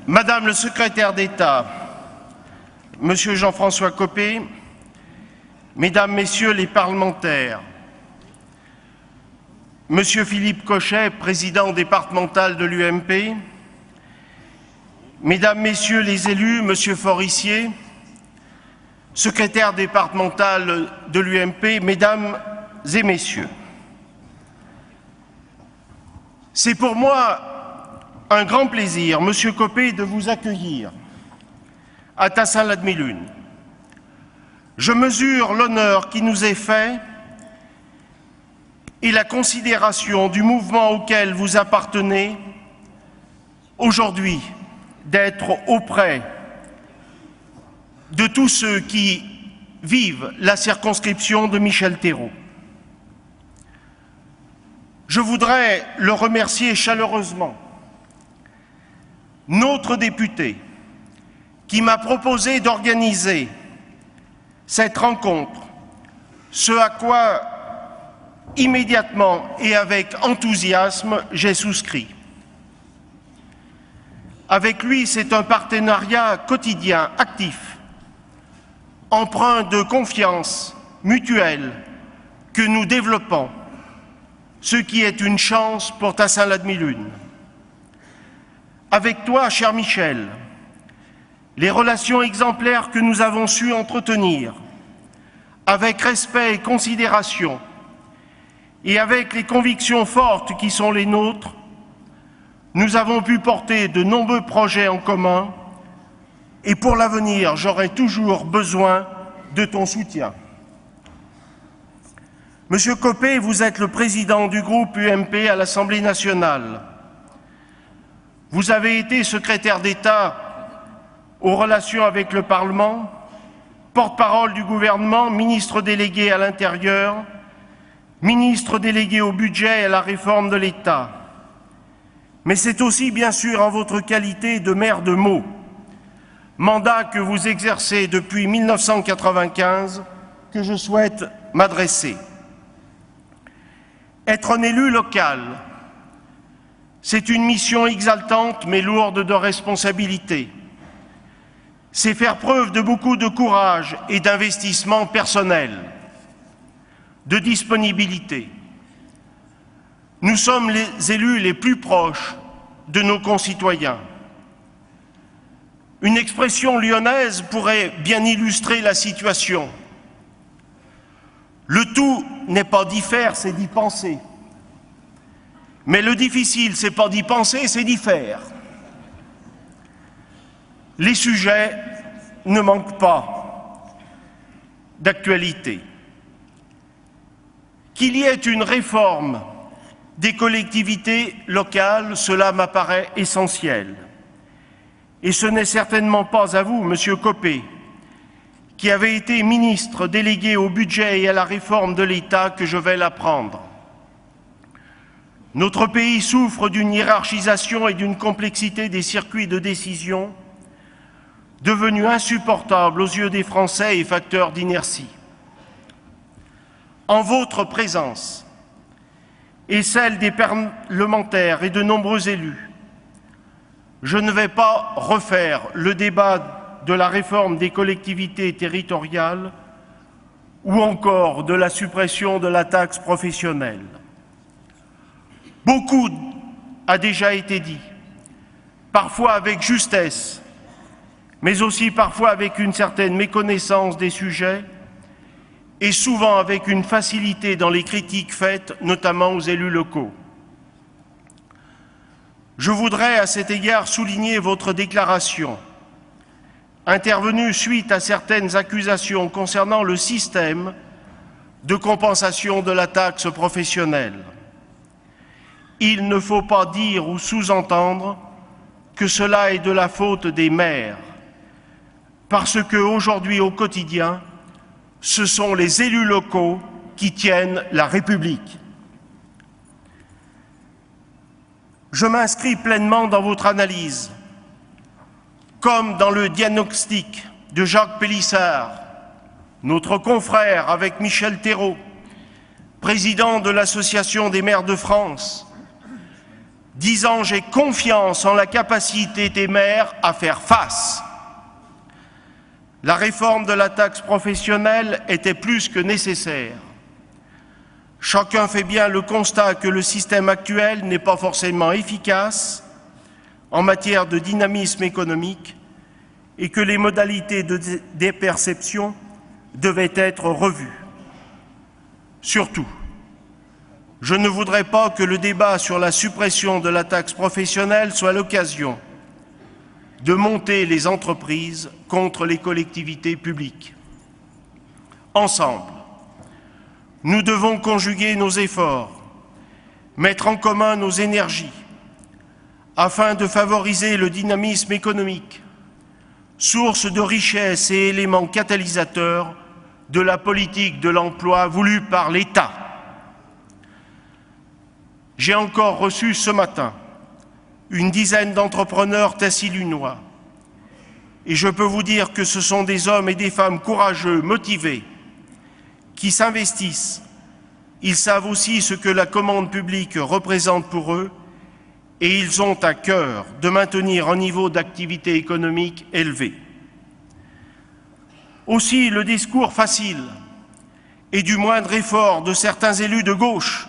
Madame le secrétaire d'État, Monsieur Jean-François Copé, Mesdames, Messieurs les parlementaires, Monsieur Philippe Cochet, président départemental de l'UMP, Mesdames, Messieurs les élus, Monsieur Forissier, secrétaire départemental de l'UMP, Mesdames et Messieurs. C'est pour moi un grand plaisir, Monsieur Copé, de vous accueillir à Tassin-la-Demi-Lune. Je mesure l'honneur qui nous est fait et la considération du mouvement auquel vous appartenez aujourd'hui d'être auprès de tous ceux qui vivent la circonscription de Michel-Thérault. Je voudrais le remercier chaleureusement, notre député, qui m'a proposé d'organiser cette rencontre, ce à quoi immédiatement et avec enthousiasme j'ai souscrit. Avec lui, c'est un partenariat quotidien, actif, empreint de confiance mutuelle que nous développons, ce qui est une chance pour Tassin-la-Demi-Lune. Avec toi, cher Michel, les relations exemplaires que nous avons su entretenir, avec respect et considération, et avec les convictions fortes qui sont les nôtres, nous avons pu porter de nombreux projets en commun, et pour l'avenir, j'aurai toujours besoin de ton soutien. Monsieur Copé, vous êtes le président du groupe UMP à l'Assemblée nationale. Vous avez été secrétaire d'État aux relations avec le Parlement, porte-parole du gouvernement, ministre délégué à l'Intérieur, ministre délégué au budget et à la réforme de l'État. Mais c'est aussi, bien sûr, en votre qualité de maire de Meaux, mandat que vous exercez depuis 1995, que je souhaite m'adresser. Être un élu local, c'est une mission exaltante mais lourde de responsabilité. C'est faire preuve de beaucoup de courage et d'investissement personnel, de disponibilité. Nous sommes les élus les plus proches de nos concitoyens. Une expression lyonnaise pourrait bien illustrer la situation. Le tout n'est pas d'y faire, c'est d'y penser. Mais le difficile, c'est pas d'y penser, c'est d'y faire. Les sujets ne manquent pas d'actualité. Qu'il y ait une réforme des collectivités locales, cela m'apparaît essentiel. Et ce n'est certainement pas à vous, Monsieur Copé, qui avez été ministre délégué au budget et à la réforme de l'État, que je vais l'apprendre. Notre pays souffre d'une hiérarchisation et d'une complexité des circuits de décision devenus insupportables aux yeux des Français et facteurs d'inertie. En votre présence et celle des parlementaires et de nombreux élus, je ne vais pas refaire le débat de la réforme des collectivités territoriales ou encore de la suppression de la taxe professionnelle. Beaucoup a déjà été dit, parfois avec justesse, mais aussi parfois avec une certaine méconnaissance des sujets et souvent avec une facilité dans les critiques faites, notamment aux élus locaux. Je voudrais à cet égard souligner votre déclaration, intervenue suite à certaines accusations concernant le système de compensation de la taxe professionnelle. Il ne faut pas dire ou sous-entendre que cela est de la faute des maires, parce qu'aujourd'hui, au quotidien, ce sont les élus locaux qui tiennent la République. Je m'inscris pleinement dans votre analyse, comme dans le diagnostic de Jacques Pélissard, notre confrère avec Michel-Thérault, président de l'Association des maires de France, disant « J'ai confiance en la capacité des maires à faire face ». La réforme de la taxe professionnelle était plus que nécessaire. Chacun fait bien le constat que le système actuel n'est pas forcément efficace en matière de dynamisme économique et que les modalités des perceptions devaient être revues. Surtout, je ne voudrais pas que le débat sur la suppression de la taxe professionnelle soit l'occasion de monter les entreprises contre les collectivités publiques. Ensemble, nous devons conjuguer nos efforts, mettre en commun nos énergies, afin de favoriser le dynamisme économique, source de richesse et élément catalysateur de la politique de l'emploi voulue par l'État. J'ai encore reçu ce matin une dizaine d'entrepreneurs tessillunois et je peux vous dire que ce sont des hommes et des femmes courageux, motivés, qui s'investissent. Ils savent aussi ce que la commande publique représente pour eux et ils ont à cœur de maintenir un niveau d'activité économique élevé. Aussi, le discours facile et du moindre effort de certains élus de gauche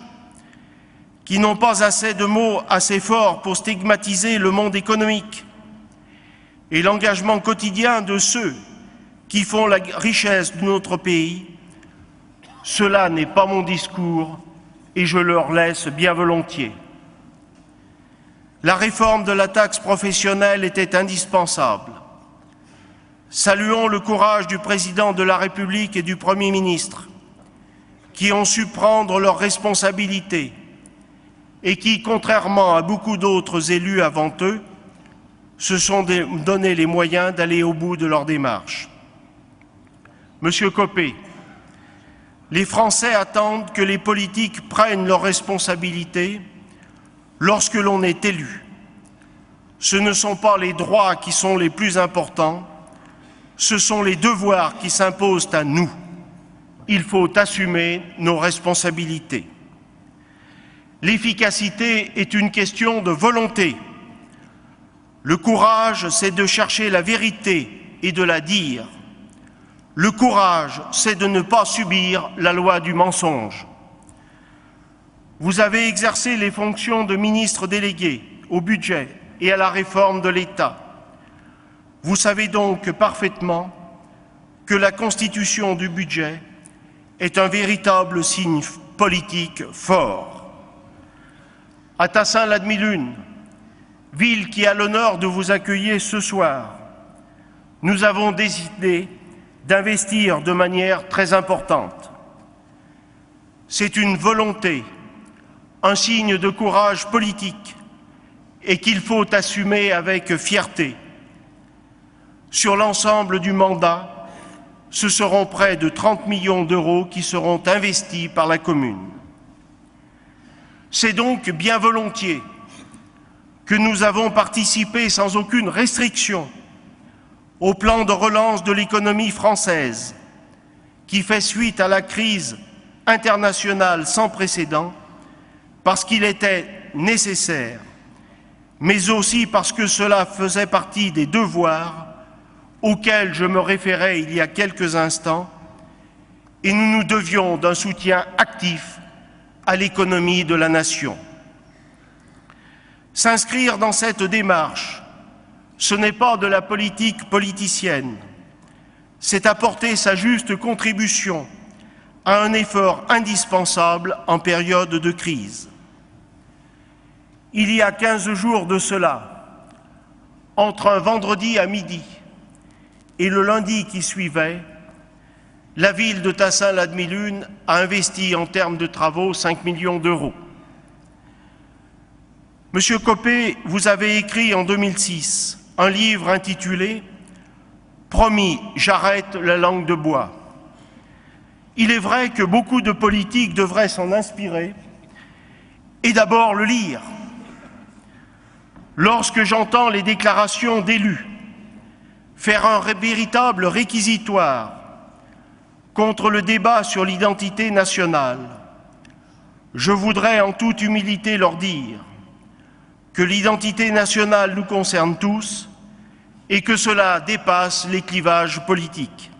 qui n'ont pas assez de mots assez forts pour stigmatiser le monde économique et l'engagement quotidien de ceux qui font la richesse de notre pays, cela n'est pas mon discours et je leur laisse bien volontiers. La réforme de la taxe professionnelle était indispensable. Saluons le courage du président de la République et du Premier ministre qui ont su prendre leurs responsabilités et qui, contrairement à beaucoup d'autres élus avant eux, se sont donné les moyens d'aller au bout de leur démarche. Monsieur Copé, les Français attendent que les politiques prennent leurs responsabilités lorsque l'on est élu. Ce ne sont pas les droits qui sont les plus importants, ce sont les devoirs qui s'imposent à nous. Il faut assumer nos responsabilités. L'efficacité est une question de volonté. Le courage, c'est de chercher la vérité et de la dire. Le courage, c'est de ne pas subir la loi du mensonge. Vous avez exercé les fonctions de ministre délégué au budget et à la réforme de l'État. Vous savez donc parfaitement que la constitution du budget est un véritable signe politique fort. À Tassin-l'Admilune, ville qui a l'honneur de vous accueillir ce soir, nous avons décidé d'investir de manière très importante. C'est une volonté, un signe de courage politique et qu'il faut assumer avec fierté. Sur l'ensemble du mandat, ce seront près de 30 millions d'euros qui seront investis par la commune. C'est donc bien volontiers que nous avons participé sans aucune restriction au plan de relance de l'économie française qui fait suite à la crise internationale sans précédent parce qu'il était nécessaire, mais aussi parce que cela faisait partie des devoirs auxquels je me référais il y a quelques instants et nous nous devions d'un soutien actif à l'économie de la nation. S'inscrire dans cette démarche, ce n'est pas de la politique politicienne, c'est apporter sa juste contribution à un effort indispensable en période de crise. Il y a 15 jours de cela, entre un vendredi à midi et le lundi qui suivait, la ville de Tassin-l'Admilune a investi en termes de travaux 5 millions d'euros. Monsieur Copé, vous avez écrit en 2006 un livre intitulé « Promis, j'arrête la langue de bois ». Il est vrai que beaucoup de politiques devraient s'en inspirer et d'abord le lire. Lorsque j'entends les déclarations d'élus faire un véritable réquisitoire contre le débat sur l'identité nationale, je voudrais en toute humilité leur dire que l'identité nationale nous concerne tous et que cela dépasse les clivages politiques.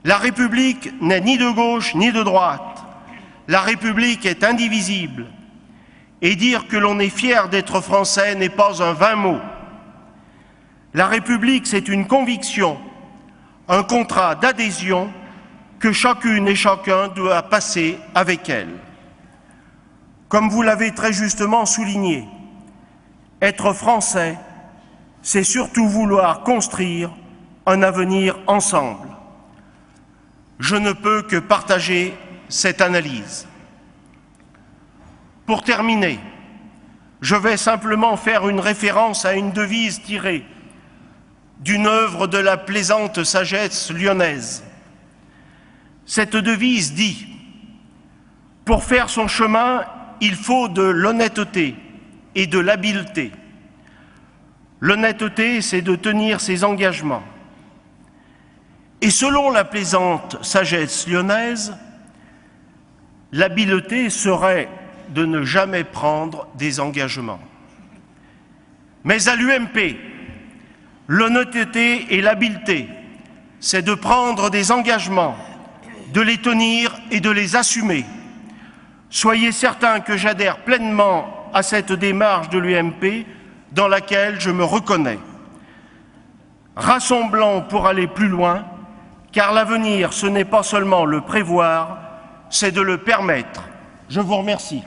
La République n'est ni de gauche ni de droite. La République est indivisible. Et dire que l'on est fier d'être français n'est pas un vain mot. La République, c'est une conviction, un contrat d'adhésion que chacune et chacun doit passer avec elle. Comme vous l'avez très justement souligné, être français, c'est surtout vouloir construire un avenir ensemble. Je ne peux que partager cette analyse. Pour terminer, je vais simplement faire une référence à une devise tirée d'une œuvre de la plaisante sagesse lyonnaise. Cette devise dit « Pour faire son chemin, il faut de l'honnêteté et de l'habileté. L'honnêteté, c'est de tenir ses engagements. Et selon la plaisante sagesse lyonnaise, l'habileté serait de ne jamais prendre des engagements. Mais à l'UMP, l'honnêteté et l'habileté, c'est de prendre des engagements, de les tenir et de les assumer. Soyez certains que j'adhère pleinement à cette démarche de l'UMP dans laquelle je me reconnais. Rassemblons pour aller plus loin, car l'avenir, ce n'est pas seulement le prévoir, c'est de le permettre. Je vous remercie.